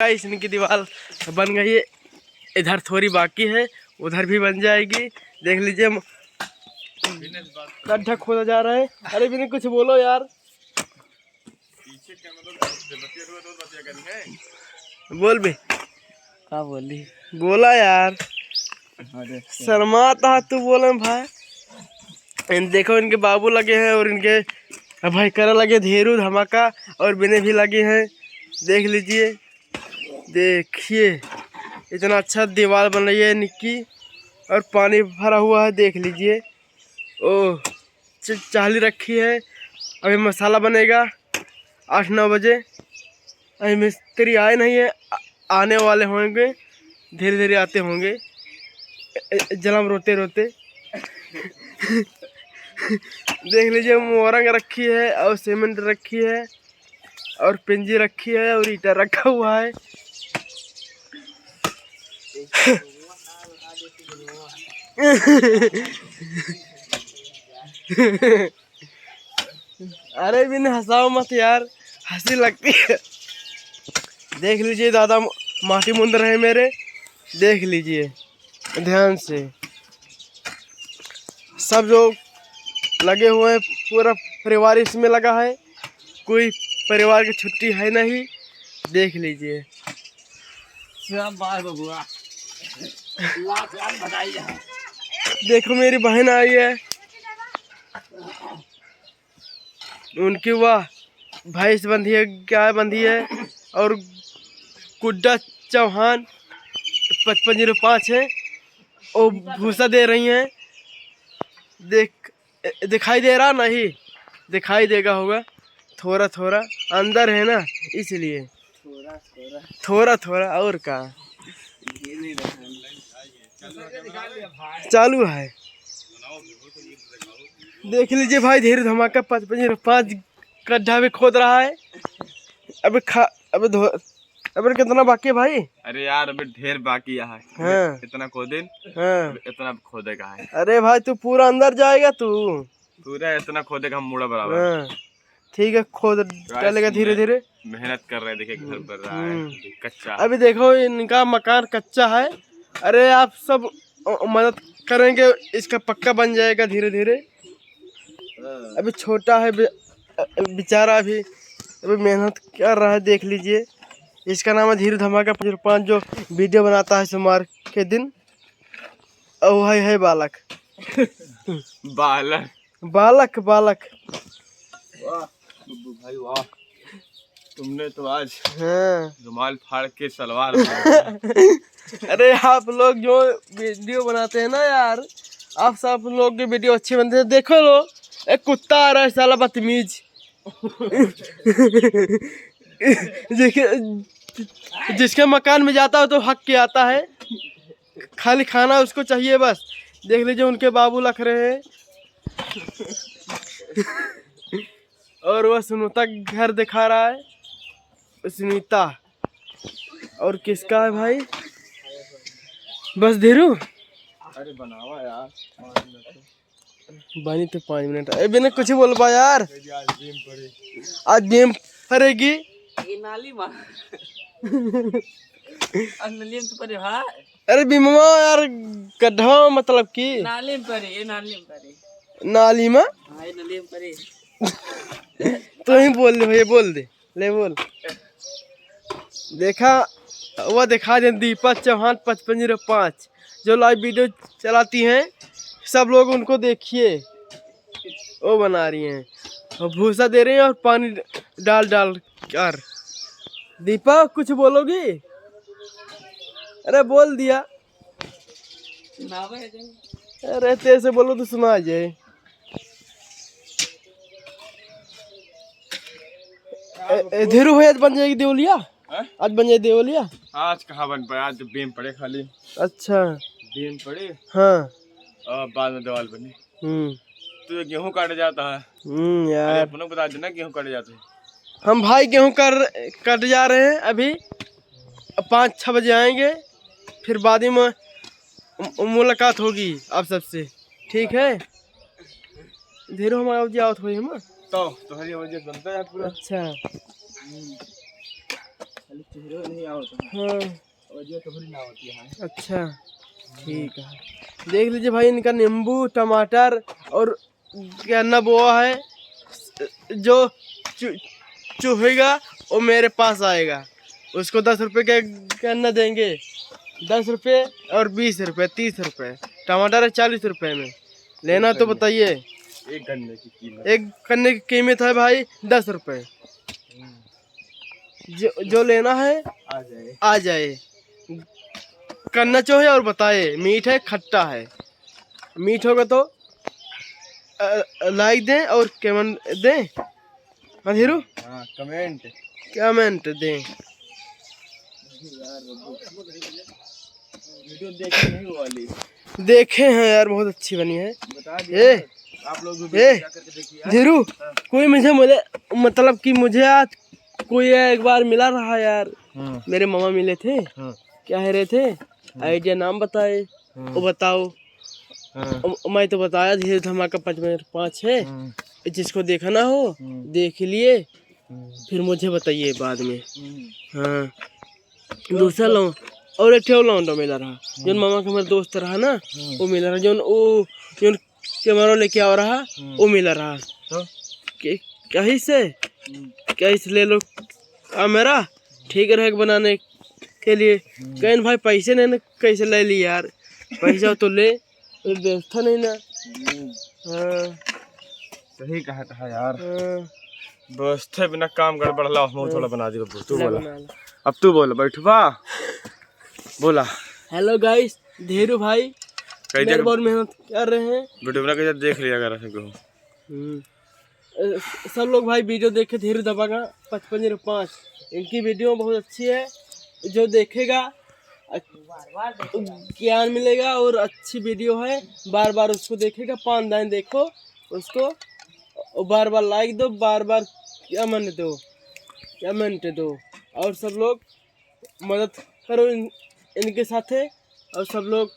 Guys इनकी दीवार बन गई है, इधर थोड़ी बाकी है, उधर भी बन जाएगी। देख लीजिए गड्ढा खोदा जा रहा है। अरे बिना कुछ बोलो यार, बोल भी क्या बोली बोला यार, शर्माता तू बोले भाई। देखो इनके बाबू लगे हैं और इनके भाई करा लगे धेरू धमाका और बिने भी लगे हैं। देख लीजिए, देखिए इतना अच्छा दीवार बन रही है निक्की और पानी भरा हुआ है। देख लीजिए ओह चाली रखी है। अभी मसाला बनेगा 8-9 बजे। अभी मिस्त्री आए नहीं है, आने वाले होंगे, धीरे धीरे आते होंगे जलम रोते रोते। देख लीजिए मोरंग रखी है और सीमेंट रखी है और पिंजी रखी है और ईटा रखा हुआ है। अरे बिन हंसाओ मत यार, हंसी लगती है। देख लीजिए दादा माटी मुंद रहे मेरे, देख लीजिए ध्यान से। सब लोग लगे हुए हैं, पूरा परिवार इसमें लगा है, कोई परिवार की छुट्टी है नहीं। देख लीजिए देखो मेरी बहन आई है, उनकी वाह भैंस बंधी है, गाय बंधी है और गुड्डा चौहान 5505 है और भूसा दे रही हैं। दिखाई दे रहा नहीं, दिखाई देगा होगा थोड़ा थोड़ा, अंदर है ना इसलिए थोड़ा थोड़ा और का चालू है। देख लीजिए भाई धीरे धमाका 5505 गड्ढा भी खोद रहा है। अबे कितना बाकी है भाई? अरे यार अभी ढेर बाकी है। हाँ। इतना खोदे, हाँ। इतना खोदेगा है। अरे भाई तू पूरा अंदर जाएगा, तू पूरा इतना खोदेगा हम मुड़ा बराबर। हाँ। ठीक है खोद डालेगा धीरे धीरे। मेहनत कर रहे हैं, देखिए घर बन रहा है कच्चा। अभी देखो इनका मकान कच्चा है। अरे आप सब मदद करेंगे, इसका पक्का बन जाएगा धीरे धीरे। अभी छोटा है बेचारा, अभी मेहनत कर रहा है। देख लीजिए इसका नाम है धीरे धमाका 5 जो वीडियो बनाता है सोमवार के दिन। और है बालक बालक बालक बालक। वाह भाई वाह, तुमने तो आज हाँ। रुमाल फाड़ के सलवार अरे आप लोग जो वीडियो बनाते हैं ना यार, आप सब लोग के वीडियो अच्छे बनते हैं। देखो लो एक कुत्ता आ रहा है साला बदतमीज। जिसके मकान में जाता हो तो हक के आता है, खाली खाना उसको चाहिए बस। देख लीजिए उनके बाबू लख रहे हैं। और वह सुनीता घर दिखा रहा है, सुनीता। और किसका है भाई? बस धीरू। अरे बनावा यार, बनी तो 5 मिनट। अबे ने कुछ बोल पा यार, आज गेम पड़ेगी। ये नाली मार नाली में तो पड़े भाई। अरे बीमा यार गड्ढा मतलब की नाली में पड़े, ये नाली में पड़े। नाली में? हाँ ये नाली में पड़े। तो ही बोल दे भैया, बोल दे ले बोल। देखा वह दिखा दे दीपक चौहान 5505 जो लाइव वीडियो चलाती हैं, सब लोग उनको देखिए, वो बना रही हैं और भूसा दे रही हैं और पानी डाल डाल कर। दीपक कुछ बोलोगी? अरे बोल दिया। अरे तेरे से बोलो तो सुना जाए। धीरू भैया बन जाएगी देवलिया, आज बन जाए देवलिया। आज कहाँ बन पाया, आज तो बीम पड़े खाली। अच्छा बीम पड़े हाँ, और बाद में दीवार बनी। तो ये गेहूं काटे जाता है। यार अपनों को बता देना गेहूं काटे जाते हैं। हम भाई गेहूं कट जा रहे हैं। अभी 5-6 बजे आएंगे, फिर बाद में मुलाकात होगी आप सबसे, ठीक है? धीरे हमारा जाओ थोड़ी हम तो हरी वजह बनता है पूरा। अच्छा हाँ अच्छा ठीक है। देख लीजिए भाई, इनका नींबू टमाटर और गन्ना बोआ है। जो चूहेगा वो मेरे पास आएगा, उसको 10 रुपये का गन्ना देंगे। 10 रुपये और 20 रुपये 30 रुपये। टमाटर है 40 रुपये में। लेना तो बताइए। एक गन्ने की कीमत है भाई 10 रुपये। जो लेना है आ जाए। करना चाहिए और बताए, मीठ है खट्टा है। मीठ होगा तो लाइक दें और कमेंट दें। हाँ धीरू, कमेंट दें। वीडियो देखे नहीं वो वाली? देखे हैं यार, बहुत अच्छी बनी है। बता दिए आप लोग धीरू, कोई मुझे मतलब कि मुझे आज कोई एक बार मिला रहा यार। मेरे मामा मिले थे। क्या है रहे थे, आइडिया नाम बताए। वो बताओ। मैं तो बताया धीरे धमाका 5 है। जिसको देखना हो देख लिए, फिर मुझे बताइए बाद में। हाँ दूसरा लो और एक लौंडा मिला रहा, जो मामा का मेरा दोस्त रहा ना, वो मिला रहा। जो कैमरा लेके आ रहा वो मिला रहा। कहीं से ले लो मेरा ठीक रहेगा बनाने के लिए। कहीं भाई पैसे नहीं ना, कैसे ले ली यार? पैसा तो ले, व्यवस्था नहीं ना। हाँ सही कहा था यार। व्यवस्था बिना काम गड़बड़ ला थोड़ा बना दी। तू बोला, अब तू बोला। बैठवा बोला। हेलो गाइस, धीरू भाई मेरे बहुत मेहनत कर रहे हैं। वीडियो बना के देख लिया कर को। सब लोग भाई वीडियो देखे धीरू धमाका 5505। इनकी वीडियो बहुत अच्छी है। जो देखेगा ज्ञान मिलेगा और अच्छी वीडियो है। बार बार उसको देखेगा, 5 दाएं देखो उसको, और बार बार लाइक दो, बार बार कमेंट दो और सब लोग मदद करो इनके साथ है। और सब लोग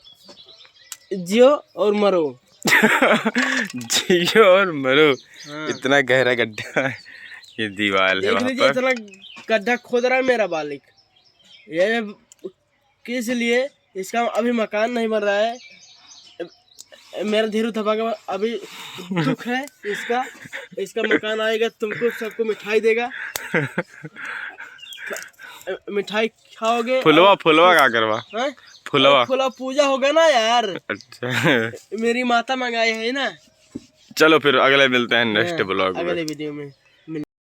जियो और मरो। जियो और मरो। हाँ। इतना गहरा गड्ढा है ये दीवार है वहाँ पर। इतना गड्ढा खोद रहा है मेरा मालिक। ये किस लिए? इसका अभी मकान नहीं बन रहा है। मेरा धीरू धमाका अभी दुख है इसका मकान आएगा, तुमको सबको मिठाई देगा। मिठाई खाओगे। फुलवा क्या करवा? फुलवा पूजा होगा ना यार। अच्छा मेरी माता मंगाई है ना। चलो फिर अगले मिलते हैं नेक्स्ट ब्लॉग में, अगले वीडियो में।